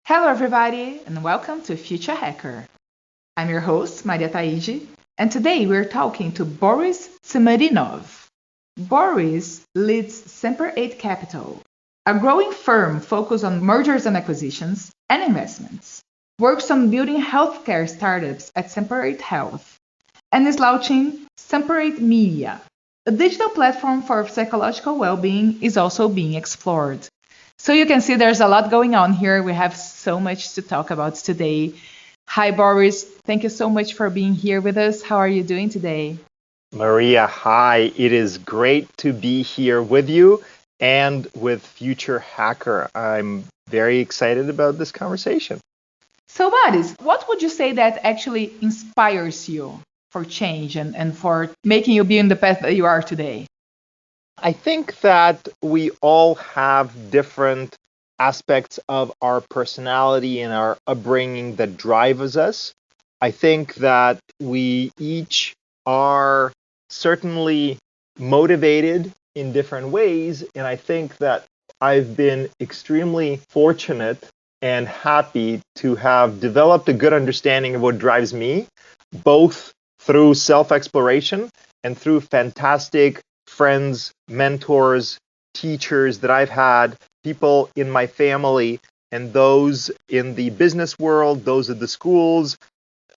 Hello, everybody, and welcome to Future Hacker. I'm your host, Maria Taiji, and today we're talking to Boris Tsimerinov. Boris leads Semper 8 Capital, a growing firm focused on mergers and acquisitions and investments, works on building healthcare startups at Semper 8 Health, and is launching Semper 8 Media. A digital platform for psychological well-being is also being explored. So you can see there's a lot going on here. We have so much to talk about today. Hi, Boris. Thank you so much for being here with us. How are you doing today? Maria, hi. It is great to be here with you and with Future Hacker. I'm very excited about this conversation. So, Boris, what would you say that actually inspires you for change and for making you be in the path that you are today? I think that we all have different aspects of our personality and our upbringing that drives us. I think that we each are certainly motivated in different ways, and I think that I've been extremely fortunate and happy to have developed a good understanding of what drives me, both through self-exploration and through fantastic friends, mentors, teachers that I've had, people in my family, and those in the business world, those at the schools.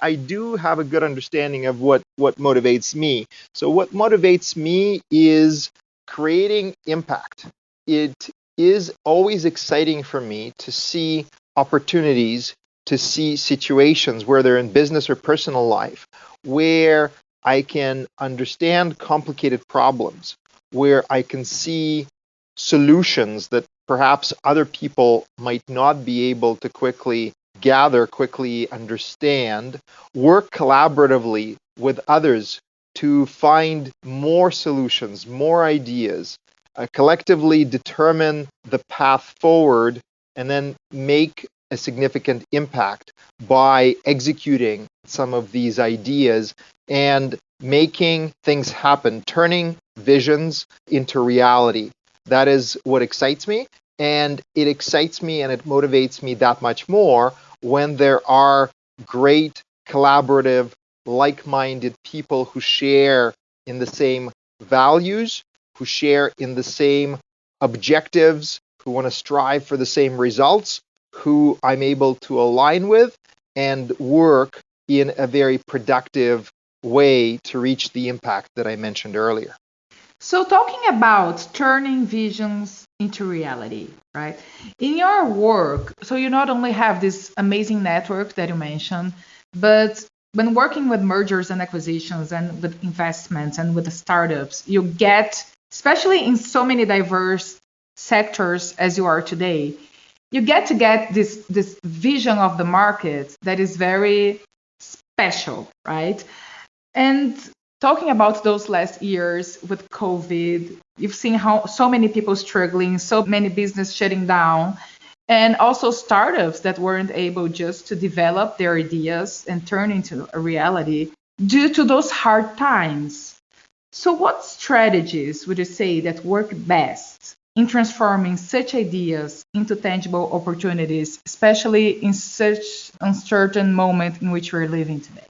I do have a good understanding of what motivates me. So what motivates me is creating impact. It is always exciting for me to see opportunities, to see situations, whether in business or personal life, where I can understand complicated problems, where I can see solutions that perhaps other people might not be able to quickly gather, quickly understand, work collaboratively with others to find more solutions, more ideas, collectively determine the path forward, and then make a significant impact by executing some of these ideas and making things happen, turning visions into reality. That is what excites me, and it excites me and it motivates me that much more when there are great, collaborative, like-minded people who share in the same values, who share in the same objectives, who want to strive for the same results, who I'm able to align with and work in a very productive way to reach the impact that I mentioned earlier. So, talking about turning visions into reality, right? In your work, so you not only have this amazing network that you mentioned, but when working with mergers and acquisitions and with investments and with the startups, you get, especially in so many diverse sectors as you are today, you get to get this vision of the market that is very special, right? And talking about those last years with COVID, you've seen how so many people struggling, so many business shutting down, and also startups that weren't able just to develop their ideas and turn into a reality due to those hard times. So, what strategies would you say that work best in transforming such ideas into tangible opportunities, especially in such uncertain moment in which we're living today?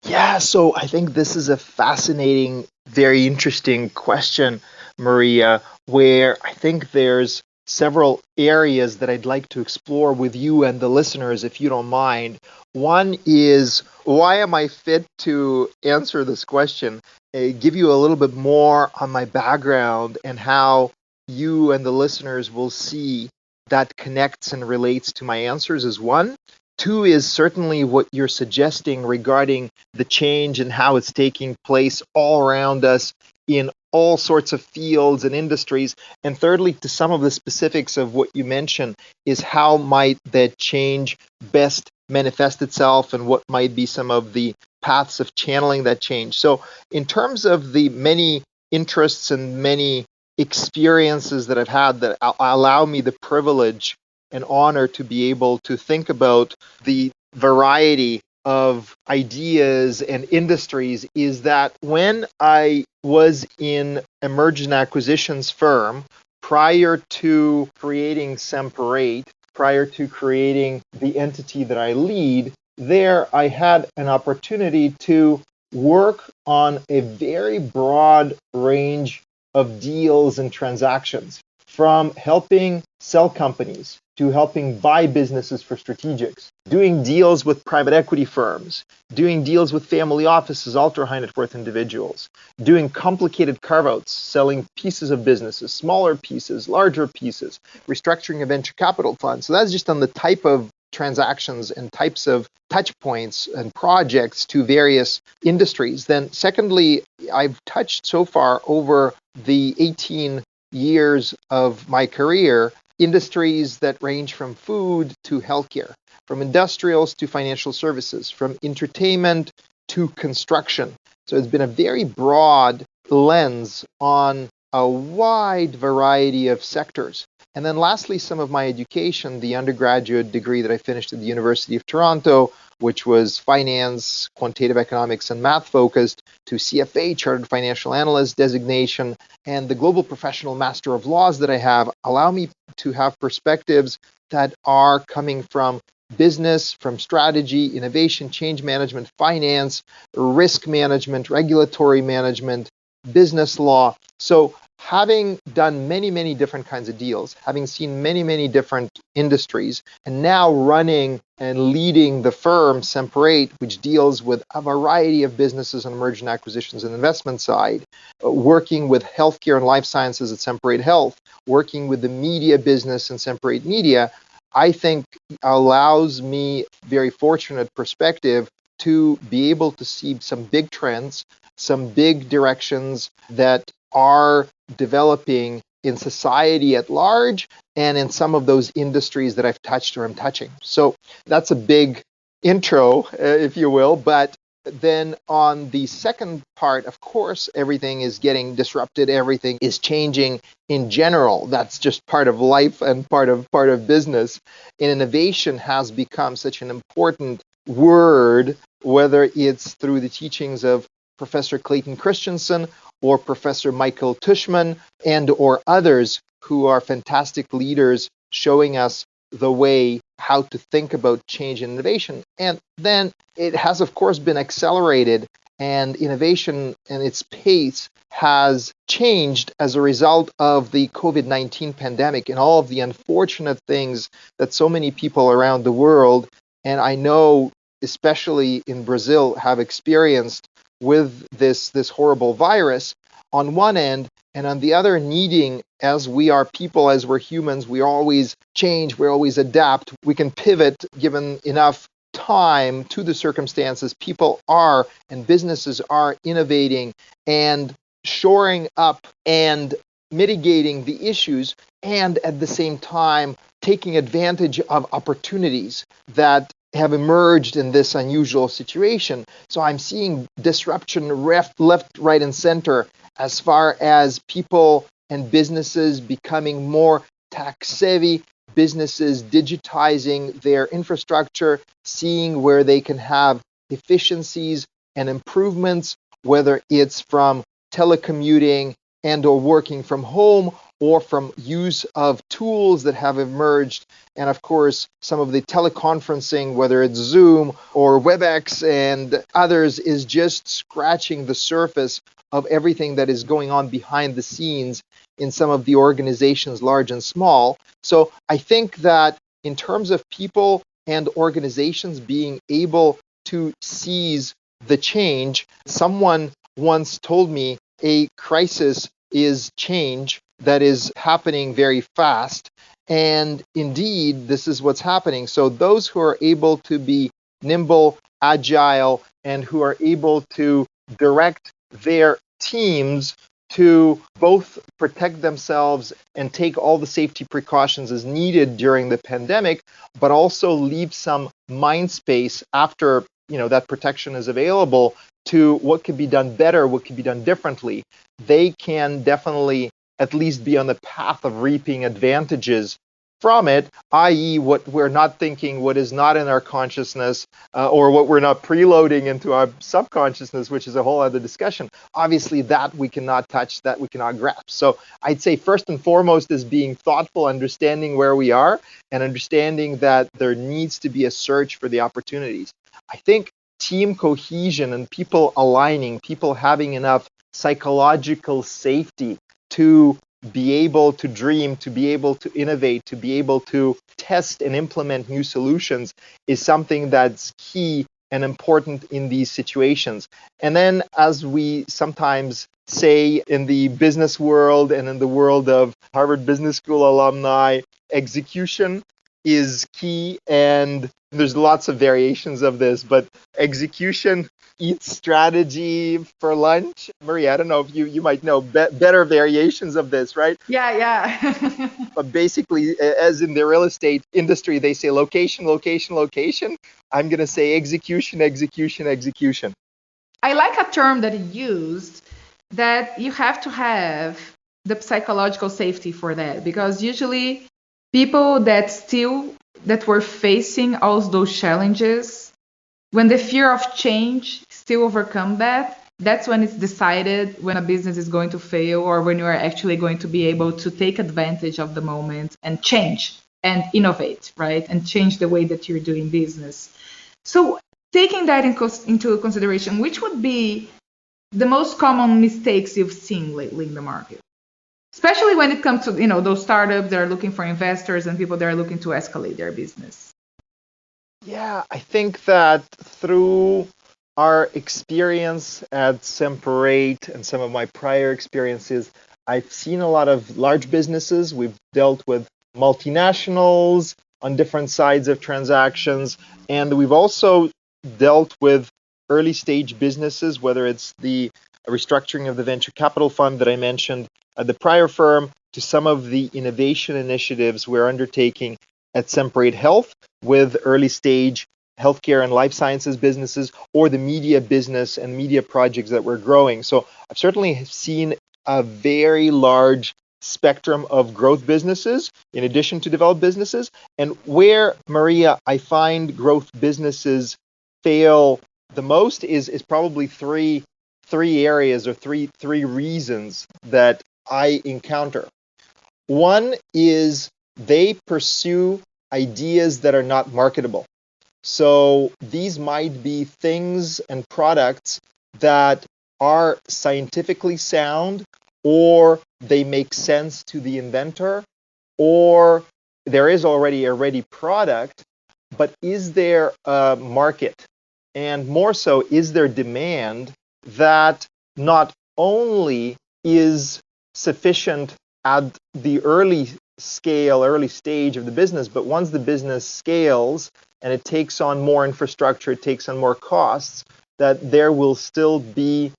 Yeah, so I think this is a fascinating, very interesting question, Maria, where I think there's several areas that I'd like to explore with you and the listeners, if you don't mind. One is, why am I fit to answer this question? Give you a little bit more on my background and how you and the listeners will see that connects and relates to my answers is one. Two is certainly what you're suggesting regarding the change and how it's taking place all around us in all sorts of fields and industries. And thirdly, to some of the specifics of what you mentioned, is how might that change best manifest itself and what might be some of the paths of channeling that change. So, in terms of the many interests and many experiences that I've had that allow me the privilege and honor to be able to think about the variety of ideas and industries, is that when I was in a mergers and acquisitions firm prior to creating Semper8, prior to creating the entity that I lead, there I had an opportunity to work on a very broad range of deals and transactions, from helping sell companies to helping buy businesses for strategics, doing deals with private equity firms, doing deals with family offices, ultra high net worth individuals, doing complicated carve-outs, selling pieces of businesses, smaller pieces, larger pieces, restructuring a venture capital fund. So that's just on the type of transactions and types of touch points and projects to various industries. Then secondly, I've touched so far over the 18 years of my career industries that range from food to healthcare, from industrials to financial services, from entertainment to construction. So it's been a very broad lens on a wide variety of sectors. And then lastly, some of my education, the undergraduate degree that I finished at the University of Toronto, which was finance, quantitative economics, and math focused, to CFA, Chartered Financial Analyst designation, and the Global Professional Master of Laws that I have allow me to have perspectives that are coming from business, from strategy, innovation, change management, finance, risk management, regulatory management, business law. So having done many, many different kinds of deals, having seen many, many different industries, and now running and leading the firm Semper8, which deals with a variety of businesses on merger and acquisitions and investment side, working with healthcare and life sciences at Semper8 Health, working with the media business in Semper8 Media, I think allows me very fortunate perspective to be able to see some big trends, some big directions that are developing in society at large and in some of those industries that I've touched or I'm touching. So that's a big intro, if you will. But then on the second part, of course, everything is getting disrupted. Everything is changing in general. That's just part of life and part of business. And innovation has become such an important word, whether it's through the teachings of Professor Clayton Christensen or Professor Michael Tushman and or others who are fantastic leaders showing us the way how to think about change and innovation. And then it has, of course, been accelerated, and innovation and its pace has changed as a result of the COVID-19 pandemic and all of the unfortunate things that so many people around the world, and I know especially in Brazil, have experienced with this horrible virus on one end, and on the other needing, as we are people, as we're humans, we always change, we always adapt, we can pivot given enough time to the circumstances. People are and businesses are innovating and shoring up and mitigating the issues, and at the same time taking advantage of opportunities that have emerged in this unusual situation. So I'm seeing disruption left, right, and center as far as people and businesses becoming more tech savvy, businesses digitizing their infrastructure, seeing where they can have efficiencies and improvements, whether it's from telecommuting and or working from home, or from use of tools that have emerged. And of course, some of the teleconferencing, whether it's Zoom or WebEx and others, is just scratching the surface of everything that is going on behind the scenes in some of the organizations, large and small. So I think that in terms of people and organizations being able to seize the change, someone once told me a crisis is change that is happening very fast. And indeed, this is what's happening. So those who are able to be nimble, agile, and who are able to direct their teams to both protect themselves and take all the safety precautions as needed during the pandemic, but also leave some mind space after that protection is available to what could be done better, what could be done differently. They can definitely at least be on the path of reaping advantages from it, i.e., what we're not thinking, what is not in our consciousness, or what we're not preloading into our subconsciousness, which is a whole other discussion. Obviously, that we cannot touch, that we cannot grasp. So I'd say first and foremost is being thoughtful, understanding where we are, and understanding that there needs to be a search for the opportunities. I think team cohesion and people aligning, people having enough psychological safety to be able to dream, to be able to innovate, to be able to test and implement new solutions is something that's key and important in these situations. And then, as we sometimes say in the business world and in the world of Harvard Business School alumni, execution is key, and there's lots of variations of this, but execution eats strategy for lunch. Maria, I don't know if you might know better variations of this, right? Yeah, yeah. But basically, as in the real estate industry, they say location, location, location. I'm going to say execution, execution, execution. I like a term that he used, that you have to have the psychological safety for that, because usually people that were facing all those challenges, when the fear of change still overcome that, that's when it's decided when a business is going to fail, or when you are actually going to be able to take advantage of the moment and change and innovate, right? And change the way that you're doing business. So taking that into consideration, which would be the most common mistakes you've seen lately in the market? Especially when it comes to, those startups that are looking for investors and people that are looking to escalate their business. Yeah, I think that through our experience at Semperate and some of my prior experiences, I've seen a lot of large businesses. We've dealt with multinationals on different sides of transactions, and we've also dealt with early stage businesses, whether it's the restructuring of the venture capital fund that I mentioned at the prior firm, to some of the innovation initiatives we're undertaking at Semperate Health with early stage healthcare and life sciences businesses, or the media business and media projects that we're growing. So I've certainly seen a very large spectrum of growth businesses in addition to developed businesses. And where, Maria, I find growth businesses fail the most is probably three areas, or three reasons that I encounter. One is they pursue ideas that are not marketable. So these might be things and products that are scientifically sound, or they make sense to the inventor, or there is already a ready product, but is there a market? And more so, is there demand that not only is sufficient at the early scale, early stage of the business, but once the business scales and it takes on more infrastructure, it takes on more costs, that there will still be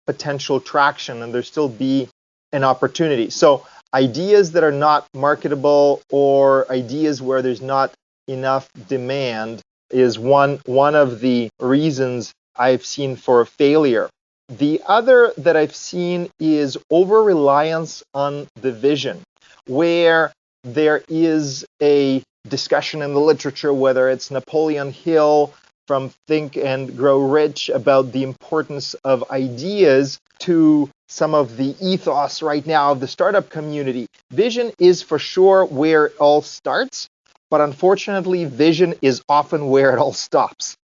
potential traction and there still be an opportunity. So ideas that are not marketable, or ideas where there's not enough demand, is one of the reasons I've seen for failure. The other that I've seen is over reliance on the vision, where there is a discussion in the literature, whether it's Napoleon Hill from Think and Grow Rich, about the importance of ideas, to some of the ethos right now of the startup community. Vision is for sure where it all starts, but unfortunately, vision is often where it all stops.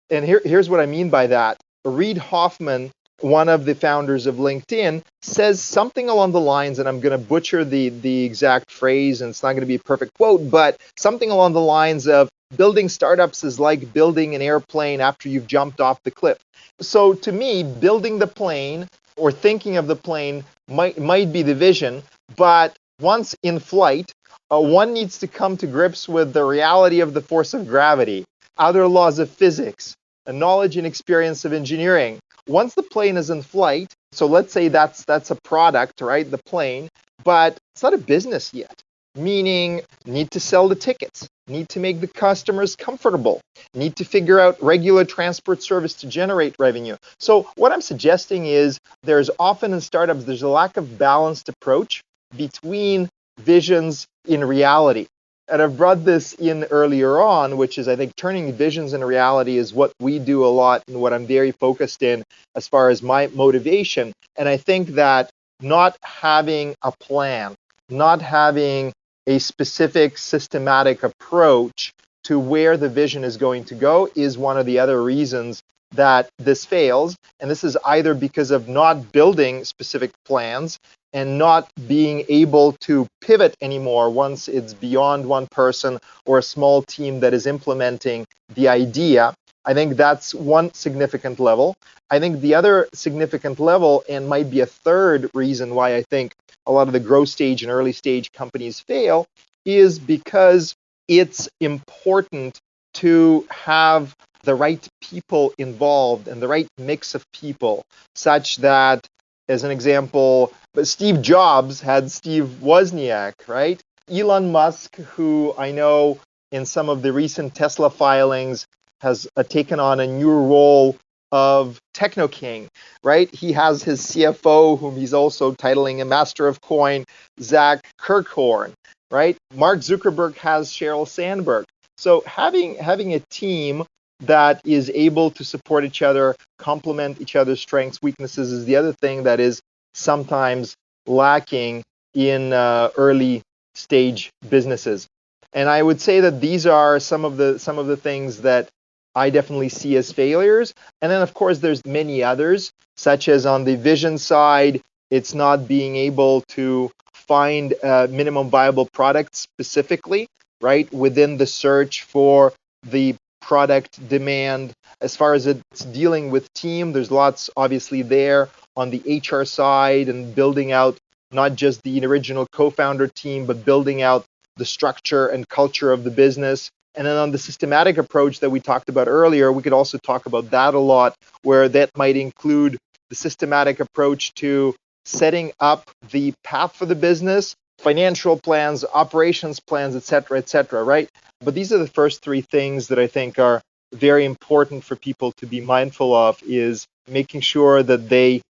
And here's what I mean by that. Reid Hoffman, one of the founders of LinkedIn, says something along the lines, and I'm going to butcher the exact phrase, and it's not going to be a perfect quote, but something along the lines of, building startups is like building an airplane after you've jumped off the cliff. So to me, building the plane or thinking of the plane might be the vision, but once in flight, one needs to come to grips with the reality of the force of gravity, other laws of physics, a knowledge and experience of engineering. Once the plane is in flight, so let's say that's a product, right, the plane, but it's not a business yet, meaning need to sell the tickets, need to make the customers comfortable, need to figure out regular transport service to generate revenue. So what I'm suggesting is, there's often in startups, there's a lack of balanced approach between visions in reality. And I've brought this in earlier on, which is I think turning visions into reality is what we do a lot and what I'm very focused in as far as my motivation. And I think that not having a plan, not having a specific systematic approach to where the vision is going to go is one of the other reasons that this fails. And this is either because of not building specific plans and not being able to pivot anymore once it's beyond one person or a small team that is implementing the idea. I think that's one significant level. I think the other significant level, and might be a third reason why I think a lot of the growth stage and early stage companies fail, is because it's important to have the right people involved and the right mix of people, such that, as an example, Steve Jobs had Steve Wozniak, right? Elon Musk, who I know in some of the recent Tesla filings has taken on a new role of Techno King, right? He has his CFO, whom he's also titling a Master of Coin, Zach Kirkhorn, right? Mark Zuckerberg has Sheryl Sandberg. So having a team that is able to support each other, complement each other's strengths, weaknesses is the other thing that is sometimes lacking in early stage businesses. And I would say that these are some of the things that I definitely see as failures. And then of course there's many others, such as on the vision side, it's not being able to find minimum viable products specifically, right, within the search for the product demand. As far as it's dealing with team, there's lots obviously there on the HR side and building out not just the original co-founder team, but building out the structure and culture of the business. And then on the systematic approach that we talked about earlier, we could also talk about that a lot, where that might include the systematic approach to setting up the path for the business, financial plans, operations plans, et cetera, right? But these are the first three things that I think are very important for people to be mindful of, is making sure that they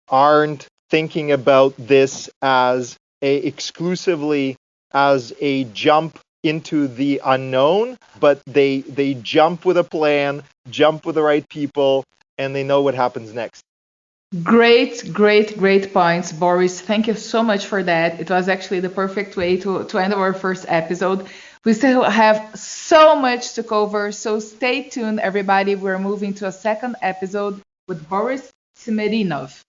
aren't thinking about this as exclusively as a jump into the unknown, but they jump with a plan, jump with the right people, and they know what happens next. Great, great, great points, Boris. Thank you so much for that. It was actually the perfect way to end our first episode. We still have so much to cover, so stay tuned, everybody. We're moving to a second episode with Boris Tsimerinov.